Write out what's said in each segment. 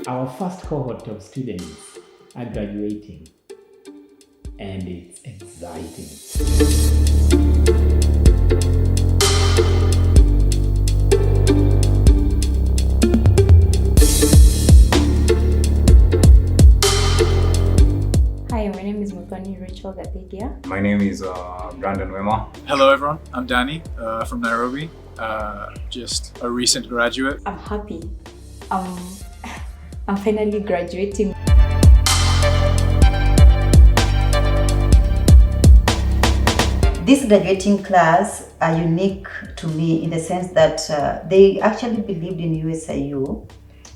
Our first cohort of students are graduating, and it's exciting. Hi, my name is Muthoni Rachel Gategia. My name is Brandon Wema. Hello everyone, I'm Danny from Nairobi, just a recent graduate. I'm happy. I'm finally graduating. This graduating class are unique to me in the sense that they actually believed in USIU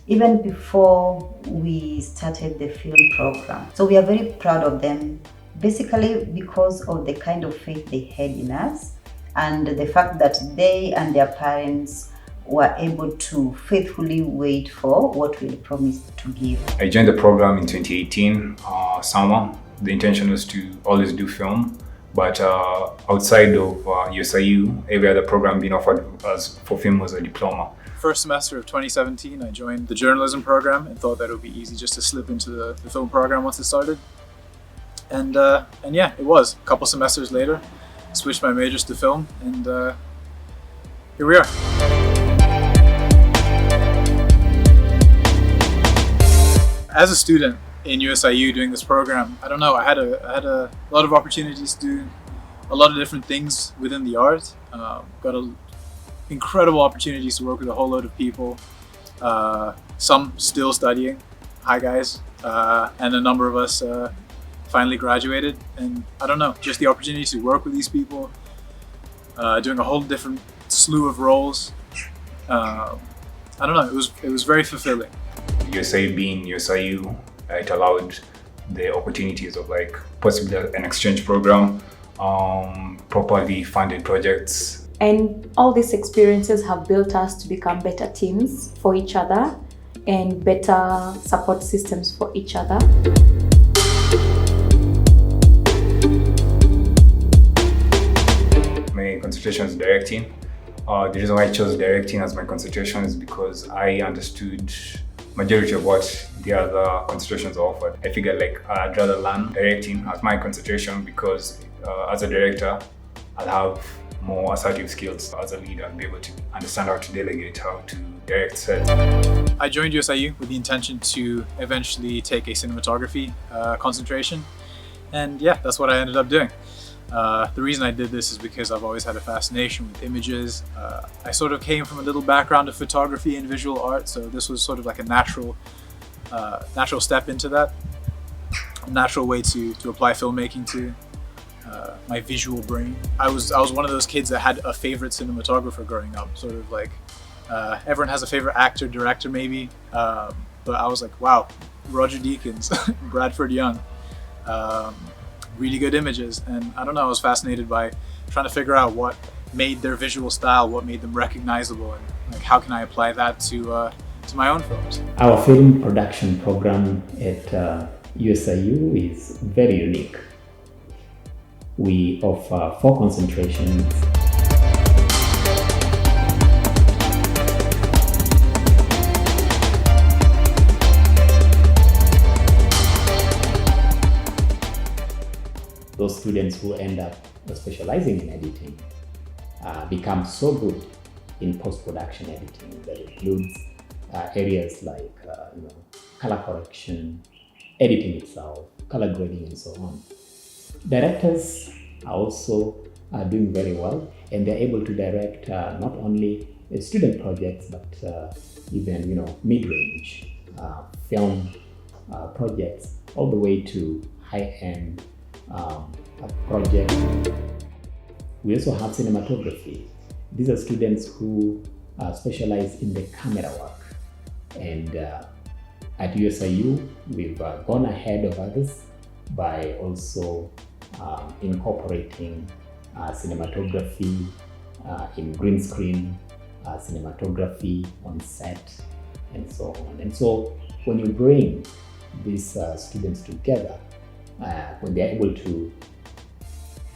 even before we started the film program. So we are very proud of them, basically because of the kind of faith they had in us and the fact that they and their parents were able to faithfully wait for what we promised to give. I joined the program in 2018 summer. The intention was to always do film, but outside of USIU, every other program being offered us for film was a diploma. First semester of 2017, I joined the journalism program and thought that it would be easy just to slip into the film program once it started. And yeah, it was. A couple semesters later, switched my majors to film, and here we are. As a student in USIU doing this program, I don't know, I had a lot of opportunities to do a lot of different things within the art. Got incredible opportunities to work with a whole load of people, some still studying, hi guys, and a number of us finally graduated. And I don't know, just the opportunity to work with these people, doing a whole different slew of roles. I don't know, it was very fulfilling. USIU being USIU, it allowed the opportunities of like possibly an exchange program, properly funded projects. And all these experiences have built us to become better teams for each other and better support systems for each other. My concentration is directing. The reason why I chose directing as my concentration is because I understood majority of what the other concentrations are offered. I figured like I'd rather learn directing as my concentration because as a director, I'll have more assertive skills as a leader and be able to understand how to delegate, how to direct sets. I joined USIU with the intention to eventually take a cinematography concentration, and yeah, that's what I ended up doing. The reason I did this is because I've always had a fascination with images. I sort of came from a little background of photography and visual art, so this was sort of like a natural step into that, a natural way to apply filmmaking to my visual brain. I was one of those kids that had a favorite cinematographer growing up, sort of like everyone has a favorite actor, director maybe, but I was like, wow, Roger Deakins, Bradford Young. Really good images, and I don't know, I was fascinated by trying to figure out what made their visual style, what made them recognizable, and like how can I apply that to my own films. Our film production program at USIU is very unique. We offer 4 concentrations. Those students who end up specializing in editing become so good in post-production editing that includes areas like color correction, editing itself, color grading, and so on. Directors are also doing very well, and they're able to direct not only student projects but even mid-range film projects, all the way to high-end project. We also have cinematography. These are students who specialize in the camera work, and at USIU we've gone ahead of others by also incorporating cinematography in green screen, cinematography on set, and so on. And so when you bring these students together, when they're able to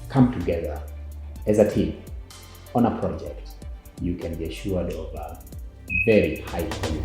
come together as a team on a project, you can be assured of very high quality.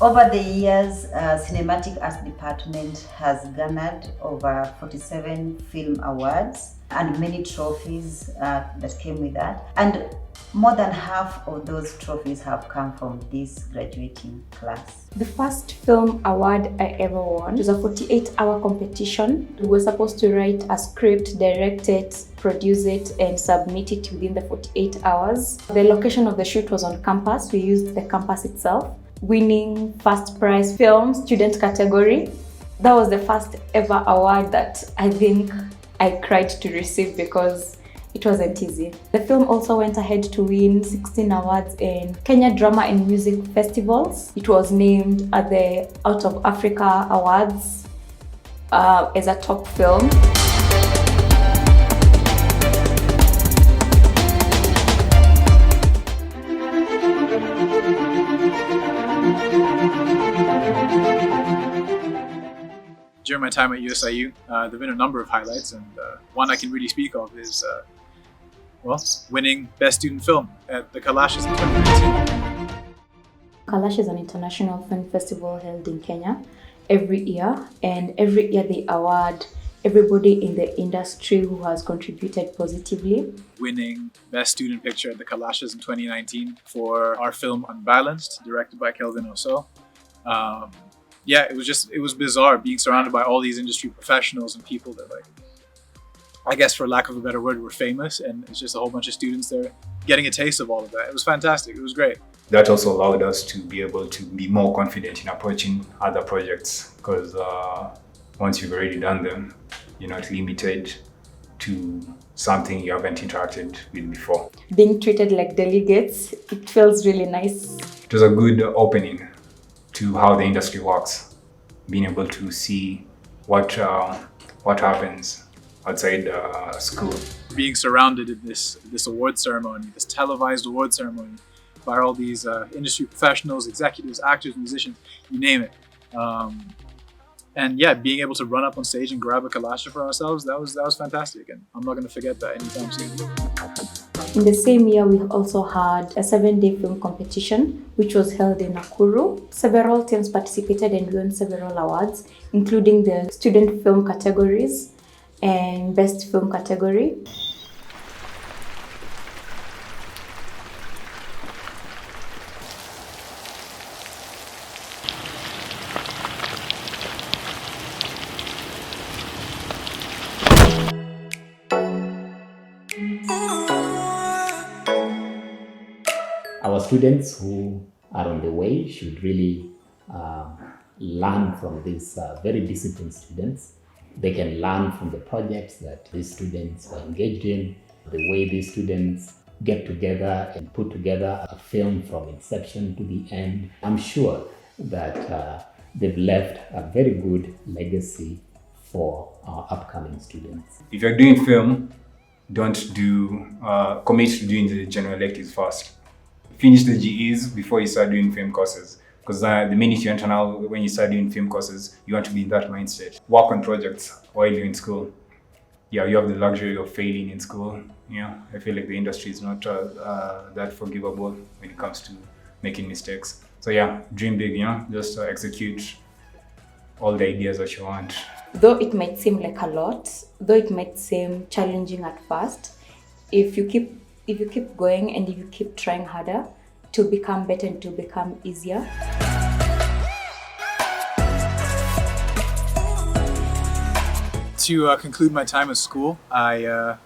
Over the years, Cinematic Arts Department has garnered over 47 film awards and many trophies that came with that. And more than half of those trophies have come from this graduating class. The first film award I ever won was a 48-hour competition. We were supposed to write a script, direct it, produce it, and submit it within the 48 hours. The location of the shoot was on campus. We used the campus itself. Winning first prize film student category. That was the first ever award that I think I cried to receive because it wasn't easy. The film also went ahead to win 16 awards in Kenya Drama and Music Festivals. It was named at the Out of Africa Awards as a top film. During my time at USIU, there have been a number of highlights, and one I can really speak of is winning Best Student Film at the Kalashes in 2019. Kalash is an international film festival held in Kenya every year, and every year they award everybody in the industry who has contributed positively. Winning Best Student Picture at the Kalashes in 2019 for our film Unbalanced, directed by Kelvin Oso. It was bizarre being surrounded by all these industry professionals and people that, like, I guess for lack of a better word, were famous, and it's just a whole bunch of students there getting a taste of all of that. It was fantastic. It was great. That also allowed us to be able to be more confident in approaching other projects, because once you've already done them, you're not limited to something you haven't interacted with before. Being treated like delegates, it feels really nice. It was a good opening to how the industry works, being able to see what happens outside school. Being surrounded in this award ceremony, this televised award ceremony, by all these industry professionals, executives, actors, musicians, you name it. And yeah, being able to run up on stage and grab a kalasha for ourselves, that was fantastic, and I'm not going to forget that anytime soon. In the same year, we also had a 7-day film competition, which was held in Nakuru. Several teams participated and won several awards, including the student film categories and best film category. Our students who are on the way should really learn from these very disciplined students. They can learn from the projects that these students are engaged in, the way these students get together and put together a film from inception to the end. I'm sure that they've left a very good legacy for our upcoming students. If you're doing film, don't commit to doing the general electives first. Finish the GEs before you start doing film courses. Because the minute you enter now, when you start doing film courses, you want to be in that mindset. Work on projects while you're in school. Yeah, you have the luxury of failing in school. Yeah, I feel like the industry is not that forgivable when it comes to making mistakes. So yeah, dream big, just execute all the ideas that you want. Though it might seem like a lot, though it might seem challenging at first, if you keep going and if you keep trying harder, to become better and to become easier. To conclude my time at school, I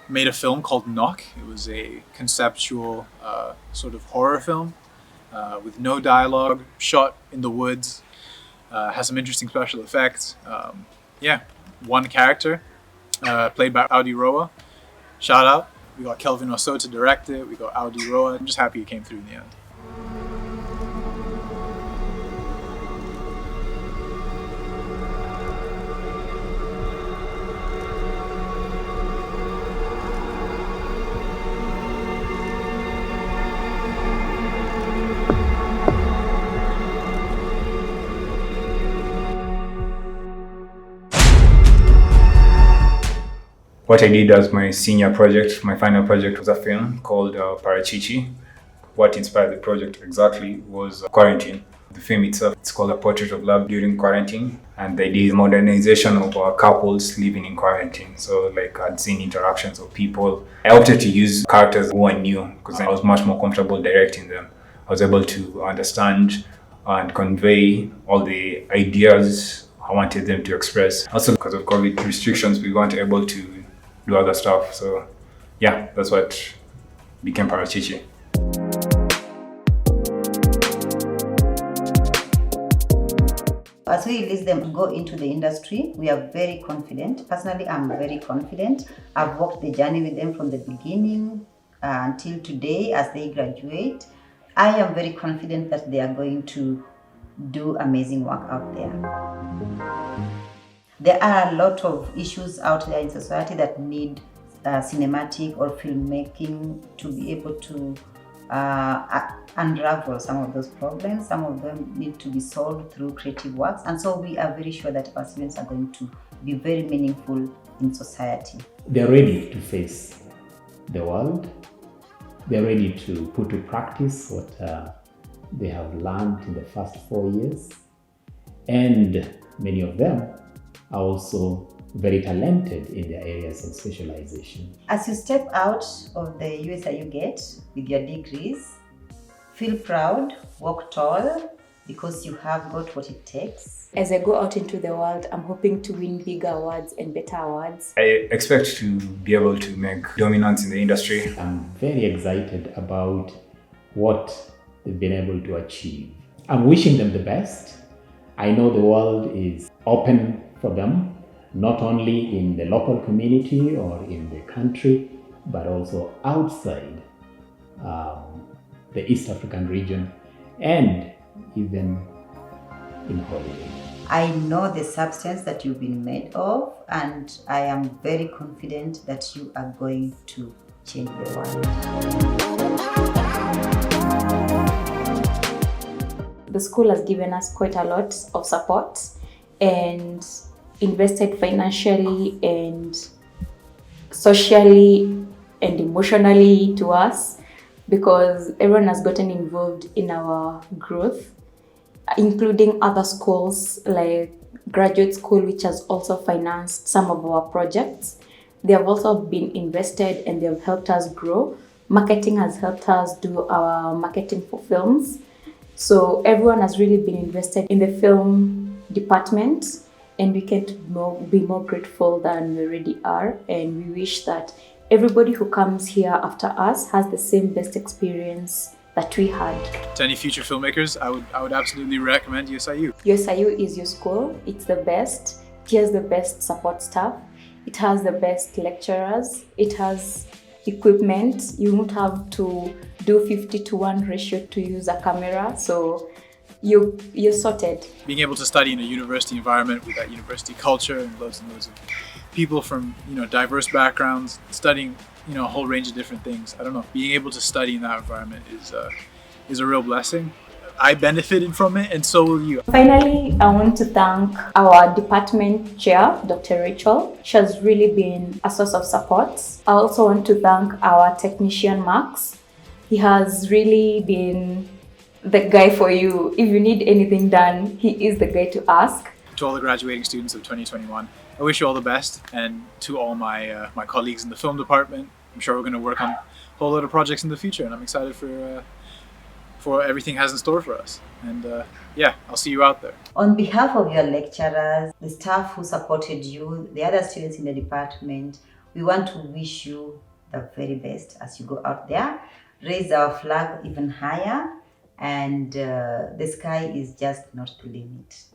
made a film called Knock. It was a conceptual sort of horror film with no dialogue, shot in the woods, has some interesting special effects. One character played by Audi Roa. Shout out. We got Kelvin Oso to direct it. We got Audi Roa. I'm just happy it came through in the end. What I did as my senior project, my final project, was a film called Parachichi. What inspired the project exactly was quarantine. The film itself, it's called A Portrait of Love During Quarantine, and they did modernization of couples living in quarantine. So like I'd seen interactions of people. I opted to use characters who I knew because I was much more comfortable directing them. I was able to understand and convey all the ideas I wanted them to express. Also because of COVID restrictions, we weren't able to do other stuff. So yeah, that's what became Parachichi. As we release them to go into the industry, we are very confident. Personally, I'm very confident. I've walked the journey with them from the beginning until today as they graduate. I am very confident that they are going to do amazing work out there. There are a lot of issues out there in society that need cinematic or filmmaking to be able to unravel some of those problems. Some of them need to be solved through creative works, and so we are very sure that our students are going to be very meaningful in society. They're ready to face the world. They're ready to put to practice what they have learned in the first 4 years, and many of them are also very talented in their areas of specialization. As you step out of the USIU gate with your degrees, feel proud, walk tall, because you have got what it takes. As I go out into the world, I'm hoping to win bigger awards and better awards. I expect to be able to make dominance in the industry. I'm very excited about what they've been able to achieve. I'm wishing them the best. I know the world is open for them, not only in the local community or in the country, but also outside the East African region and even in Hollywood. I know the substance that you've been made of, and I am very confident that you are going to change the world. The school has given us quite a lot of support and invested financially and socially and emotionally to us, because everyone has gotten involved in our growth, including other schools like graduate school, which has also financed some of our projects. They have also been invested and they have helped us grow. Marketing has helped us do our marketing for films. So everyone has really been invested in the film department, and we can't be more grateful than we already are. And we wish that everybody who comes here after us has the same best experience that we had. To any future filmmakers, I would absolutely recommend USIU. USIU is your school. It's the best. It has the best support staff. It has the best lecturers. It has equipment. You won't have to do 50-to-1 ratio to use a camera. So you're sorted. Being able to study in a university environment with that university culture and loads of people from diverse backgrounds, studying a whole range of different things. I don't know. Being able to study in that environment is a real blessing. I benefited from it, and so will you. Finally, I want to thank our department chair, Dr. Rachel. She has really been a source of support. I also want to thank our technician, Max. He has really been the guy for you. If you need anything done, he is the guy to ask. To all the graduating students of 2021, I wish you all the best, and to all my my colleagues in the film department, I'm sure we're going to work on a whole lot of projects in the future, and I'm excited for everything has in store for us. And yeah, I'll see you out there. On behalf of your lecturers, the staff who supported you, the other students in the department, we want to wish you the very best as you go out there. Raise our flag even higher, and the sky is just not the limit.